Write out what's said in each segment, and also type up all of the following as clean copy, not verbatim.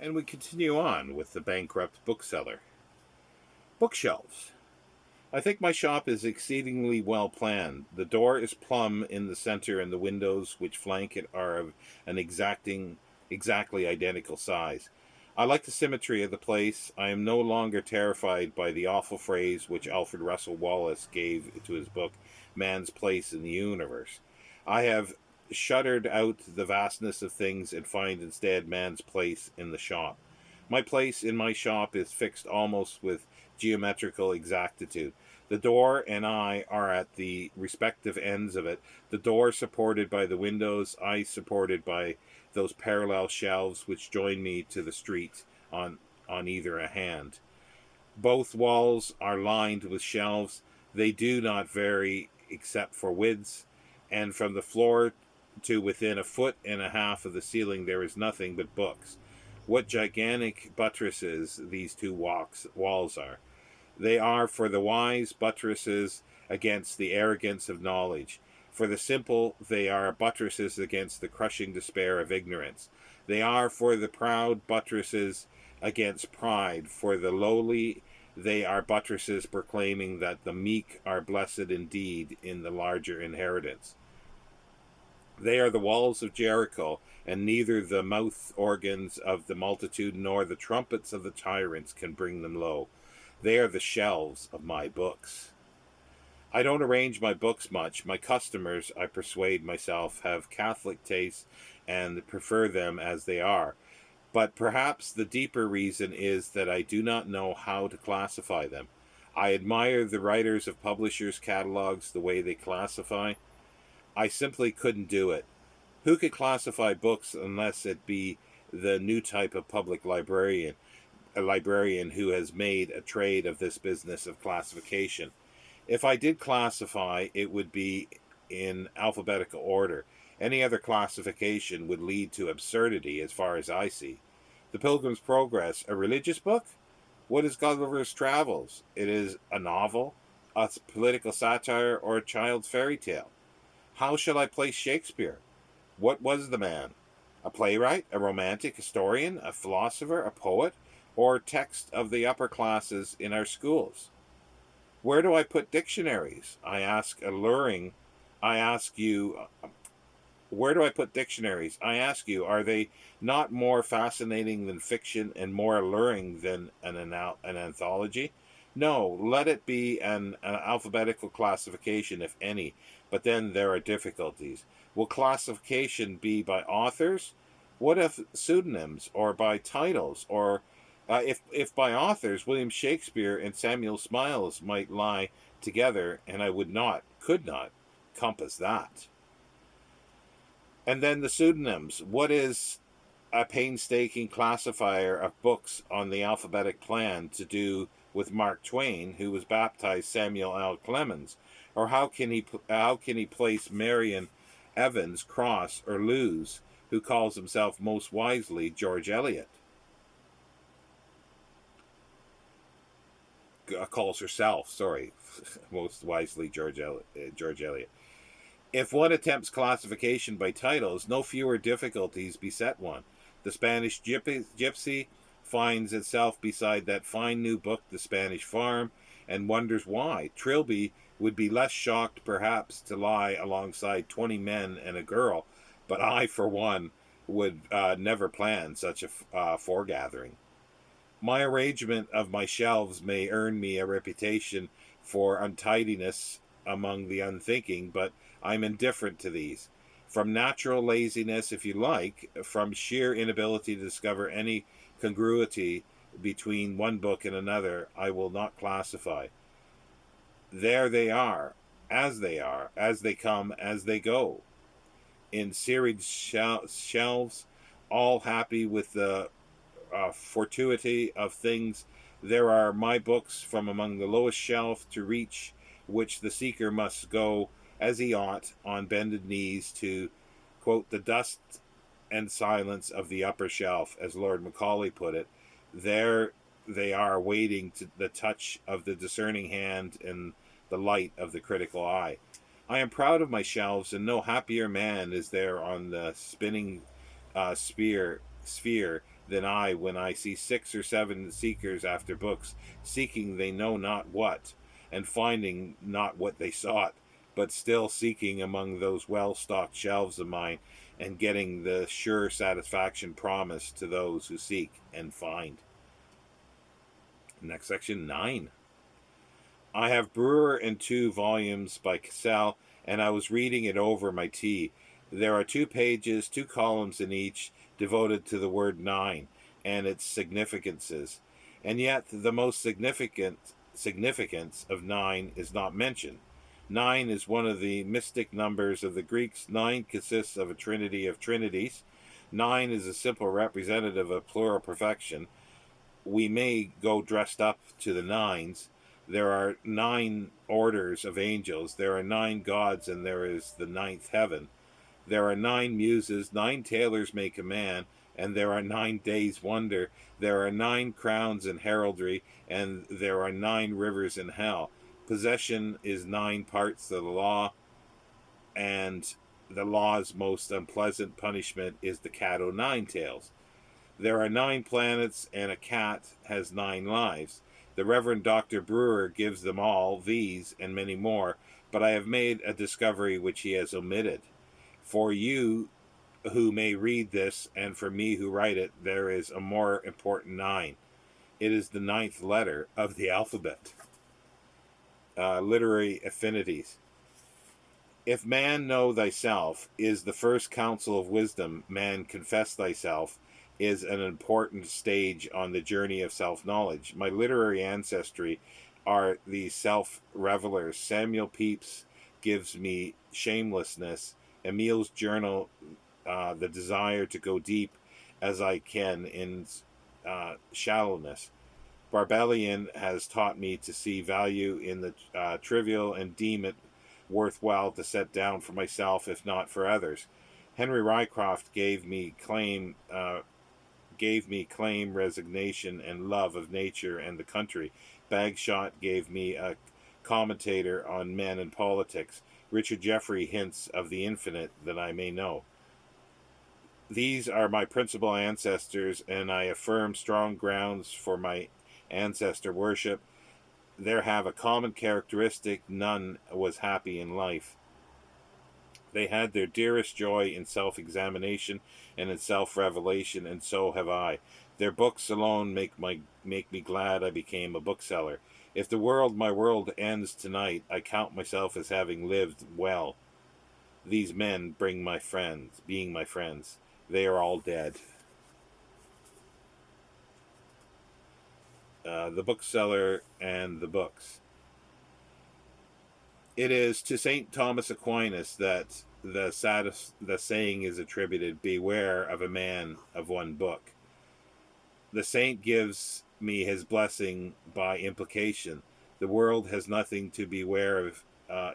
And we continue on with the Bankrupt Bookseller. Bookshelves. I think my shop is exceedingly well planned. The door is plumb in the center, and the windows which flank it are of an exactly identical size. I like the symmetry of the place. I am no longer terrified by the awful phrase which Alfred Russel Wallace gave to his book, Man's Place in the Universe. I have shuttered out the vastness of things and find instead man's place in the shop. My place in my shop is fixed almost with geometrical exactitude. The door and I are at the respective ends of it, the door supported by the windows, I supported by those parallel shelves which join me to the street on either a hand. Both walls are lined with shelves. They do not vary except for widths, and from the floor to within a foot and a half of the ceiling there is nothing but books. What gigantic buttresses these two walls are! They are for the wise buttresses against the arrogance of knowledge. For the simple, they are buttresses against the crushing despair of ignorance. They are for the proud buttresses against pride. For the lowly, they are buttresses proclaiming that the meek are blessed indeed in the larger inheritance. They are the walls of Jericho, and neither the mouth organs of the multitude nor the trumpets of the tyrants can bring them low. They are the shelves of my books. I don't arrange my books much. My customers, I persuade myself, have Catholic tastes and prefer them as they are. But perhaps the deeper reason is that I do not know how to classify them. I admire the writers of publishers' catalogs the way they classify. I simply couldn't do it. Who could classify books unless it be the new type of public librarian, a librarian who has made a trade of this business of classification? If I did classify, it would be in alphabetical order. Any other classification would lead to absurdity as far as I see. The Pilgrim's Progress, a religious book? What is Gulliver's Travels? It is a novel, a political satire, or a child's fairy tale. How shall I place Shakespeare? What was the man? A playwright, a romantic, historian, a philosopher, a poet, or text of the upper classes in our schools? Where do I put dictionaries? I ask you, where do I put dictionaries? I ask you, are they not more fascinating than fiction and more alluring than an anthology? No, let it be an alphabetical classification, if any, but then there are difficulties. Will classification be by authors? What if pseudonyms, or by titles, or if by authors, William Shakespeare and Samuel Smiles might lie together, and I could not compass that. And then the pseudonyms. What is a painstaking classifier of books on the alphabetic plan to do with Mark Twain, who was baptized Samuel L. Clemens? Or how can he place Marion Evans, Cross, or Lewes, who calls himself most wisely George Eliot? Calls herself, sorry, most wisely George Eliot. If one attempts classification by titles, no fewer difficulties beset one. The Spanish Gypsy finds itself beside that fine new book, The Spanish Farm, and wonders why. Trilby would be less shocked, perhaps, to lie alongside 20 men and a girl, but I, for one, would never plan such a foregathering. My arrangement of my shelves may earn me a reputation for untidiness among the unthinking, but I'm indifferent to these. From natural laziness, if you like, from sheer inability to discover any congruity between one book and another, I will not classify. There they are, as they come, as they go, in serried shelves, all happy with the fortuity of things. There are my books from among the lowest shelf to reach which the seeker must go, as he ought, on bended knees to, quote, the dust and silence of the upper shelf, as Lord Macaulay put it. There they are, waiting to the touch of the discerning hand and the light of the critical eye. I am proud of my shelves, and no happier man is there on the spinning sphere than I when I see 6 or 7 seekers after books, seeking they know not what, and finding not what they sought, but still seeking among those well-stocked shelves of mine, and getting the sure satisfaction promised to those who seek and find. Next section, 9. I have Brewer and 2 volumes by Cassell, and I was reading it over my tea. There are 2 pages, 2 columns in each, devoted to the word 9 and its significances. And yet the most significance of 9 is not mentioned. 9 is one of the mystic numbers of the Greeks. 9 consists of a trinity of trinities. 9 is a simple representative of plural perfection. We may go dressed up to the nines. There are 9 orders of angels. There are 9 gods, and there is the 9th heaven. There are 9 muses. 9 tailors make a man, and there are 9 days' wonder. There are 9 crowns in heraldry, and there are 9 rivers in hell. Possession is 9 parts of the law, and the law's most unpleasant punishment is the cat o' 9 tails. There are 9 planets, and a cat has 9 lives. The Reverend Dr. Brewer gives them all, these and many more, but I have made a discovery which he has omitted. For you who may read this, and for me who write it, there is a more important 9. It is the 9th letter of the alphabet. Literary affinities. If man know thyself is the first counsel of wisdom, man confess thyself is an important stage on the journey of self-knowledge. My literary ancestry are the self-revelers. Samuel Pepys gives me shamelessness. Emile's journal, the desire to go deep as I can in shallowness. Barbellion has taught me to see value in the trivial and deem it worthwhile to set down for myself, if not for others. Henry Rycroft gave me claim, resignation, and love of nature and the country. Bagshot gave me a commentator on men and politics. Richard Jeffrey hints of the infinite that I may know. These are my principal ancestors, and I affirm strong grounds for my ancestor worship. There have a common characteristic: none was happy in life. They had their dearest joy in self-examination and in self-revelation, and so have I. Their books alone make me glad I became a bookseller. If the world, my world, ends tonight, I count myself as having lived well. These men being my friends. They are all dead. The bookseller and the books. It is to St. Thomas Aquinas that the saying is attributed, beware of a man of one book. The saint gives me his blessing by implication. The world has nothing to beware of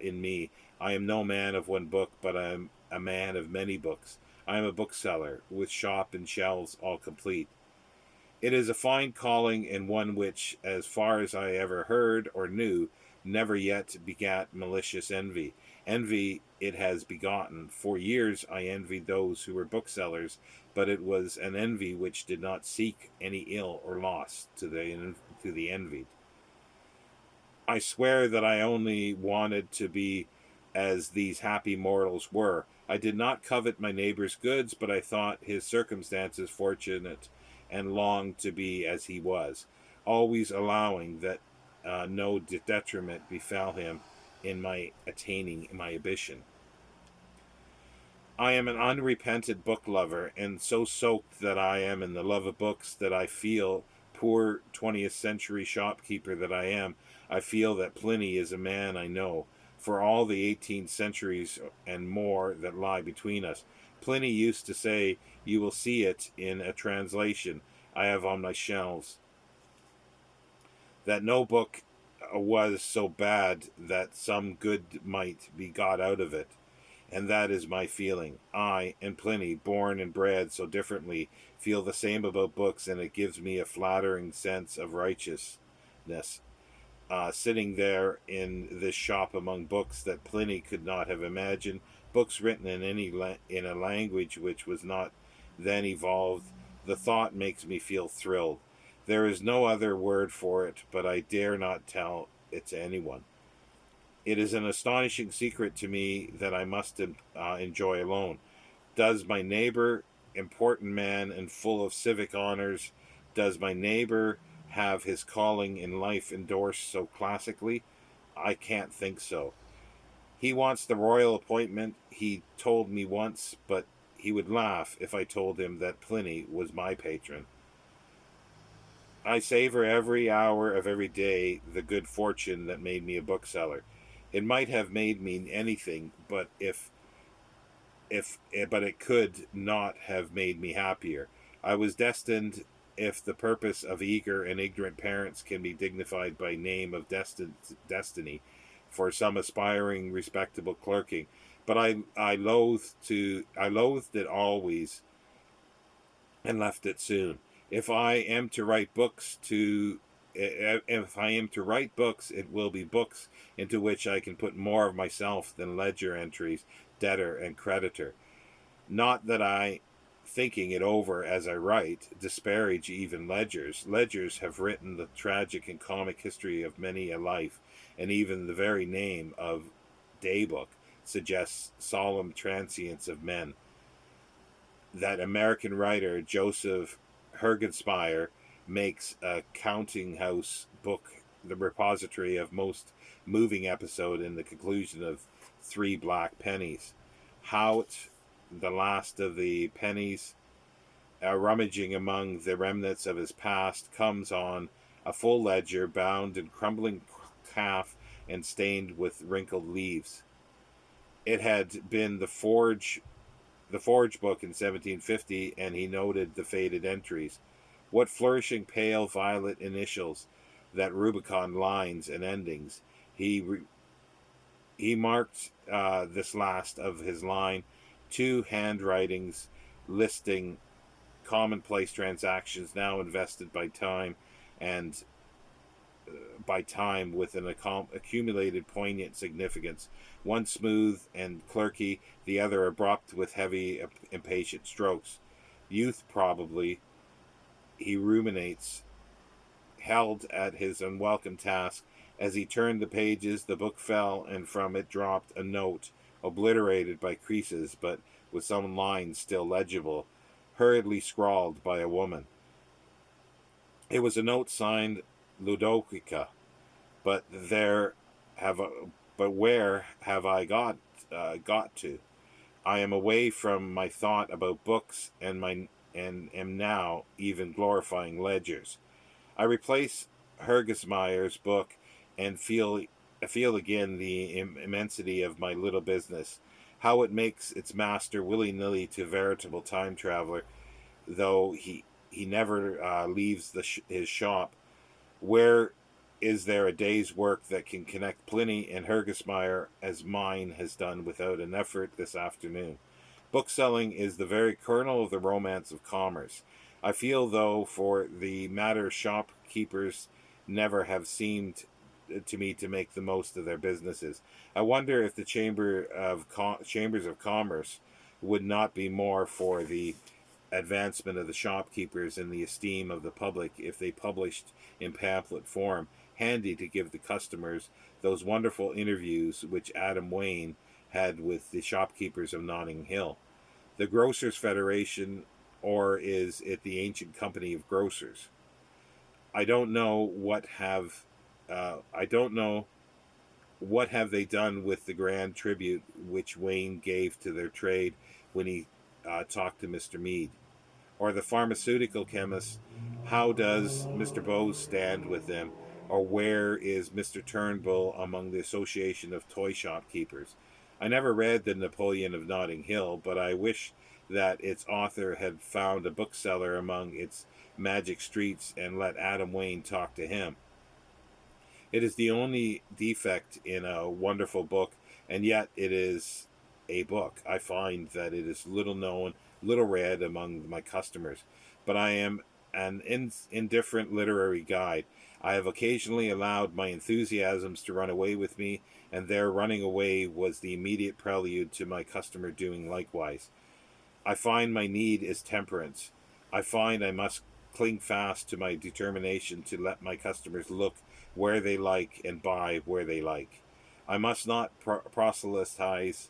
in me. I am no man of one book, but I am a man of many books. I am a bookseller, with shop and shelves all complete. It is a fine calling, and one which, as far as I ever heard or knew, never yet begat malicious envy. Envy it has begotten. For years I envied those who were booksellers, but it was an envy which did not seek any ill or loss to the envied. I swear that I only wanted to be as these happy mortals were. I did not covet my neighbor's goods, but I thought his circumstances fortunate, and longed to be as he was, always allowing that no detriment befell him in my attaining my ambition. I am an unrepentant book lover, and so soaked that I am in the love of books that I feel, poor 20th century shopkeeper that I am, I feel that Pliny is a man I know. For all the 18th centuries and more that lie between us, Pliny used to say, you will see it in a translation I have on my shelves, that no book was so bad that some good might be got out of it. And that is my feeling. I and Pliny, born and bred so differently, feel the same about books, and it gives me a flattering sense of righteousness. Sitting there in this shop among books that Pliny could not have imagined, books written in a language which was not then evolved, The thought makes me feel thrilled. There is no other word for it, but I dare not tell it to anyone. It is an astonishing secret to me that I must enjoy alone. Does my neighbor, important man and full of civic honors, does my neighbor have his calling in life endorsed so classically? I can't think so. He wants the royal appointment, he told me once, but he would laugh if I told him that Pliny was my patron. I savor every hour of every day the good fortune that made me a bookseller. It might have made me anything, but it could not have made me happier. I was destined, if the purpose of eager and ignorant parents can be dignified by name of destiny, for some aspiring, respectable clerking. But I loathed it always, and left it soon. If I am to write books, it will be books into which I can put more of myself than ledger entries, debtor and creditor. Not that I, thinking it over as I write, disparage even ledgers. Ledgers have written the tragic and comic history of many a life, and even the very name of daybook suggests solemn transience of men. That American writer Joseph Hergenspire makes a counting house book the repository of most moving episode in the conclusion of Three Black Pennies. Hout, the last of the pennies, rummaging among the remnants of his past, comes on a full ledger bound in crumbling calf and stained with wrinkled leaves. It had been the forge book in 1750, and he noted the faded entries. What flourishing pale violet initials, that Rubicon lines and endings. He marked this last of his line, two handwritings listing commonplace transactions now invested by time with an accumulated poignant significance, one smooth and clerky, the other abrupt with heavy, impatient strokes. Youth, probably, he ruminates, held at his unwelcome task. As he turned the pages, the book fell, and from it dropped a note, obliterated by creases, but with some lines still legible, hurriedly scrawled by a woman. It was a note signed Ludovica, but where have I got to? I am away from my thought about books and am now even glorifying ledgers. I replace Hergesmeyer's book and feel again the immensity of my little business, how it makes its master willy-nilly to veritable time traveler, though he never leaves his shop. Where is there a day's work that can connect Pliny and Hergesmeyer as mine has done without an effort this afternoon? Bookselling is the very kernel of the romance of commerce. I feel, though, for the matter, shopkeepers never have seemed to me to make the most of their businesses. I wonder if the chambers of commerce would not be more for the advancement of the shopkeepers in the esteem of the public if they published in pamphlet form, handy to give the customers, those wonderful interviews which Adam Wayne had with the shopkeepers of Notting Hill. The Grocers Federation, or is it the Ancient Company of Grocers? I don't know what have they done with the grand tribute which Wayne gave to their trade when he talked to Mr. Mead. Or the pharmaceutical chemist, how does Mr. Bowes stand with them? Or where is Mr. Turnbull among the association of toy shopkeepers? I never read the Napoleon of Notting Hill, but I wish that its author had found a bookseller among its magic streets and let Adam Wayne talk to him. It is the only defect in a wonderful book, and yet it is a book. I find that it is little known, little read among my customers, but I am an indifferent literary guide. I have occasionally allowed my enthusiasms to run away with me, and their running away was the immediate prelude to my customer doing likewise. I find my need is temperance. I find I must cling fast to my determination to let my customers look where they like and buy where they like. I must not proselytize,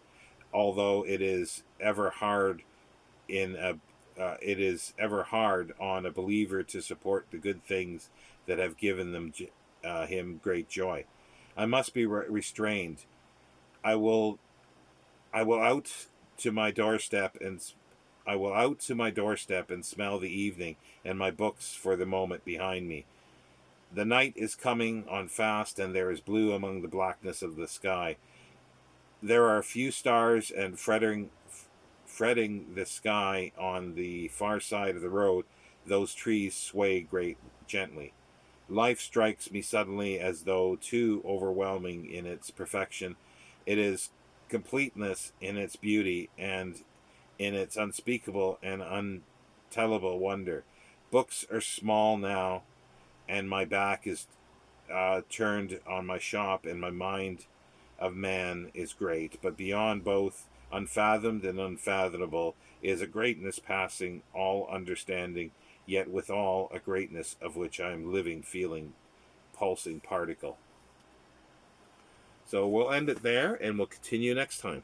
although it is ever hard on a believer to support the good things that have given him great joy. I must be restrained. I will I will out to my doorstep and I will out to my doorstep and smell the evening and my books for the moment behind me. The night is coming on fast, and there is blue among the blackness of the sky. There are a few stars and fretting the sky on the far side of the road. Those trees sway great gently. Life strikes me suddenly as though too overwhelming in its perfection. It is completeness in its beauty and in its unspeakable and untellable wonder. Books are small now, and my back is turned on my shop, and my mind of man is great. But beyond both unfathomed and unfathomable is a greatness passing all understanding, yet withal a greatness of which I am living, feeling, pulsing particle. So we'll end it there, and we'll continue next time.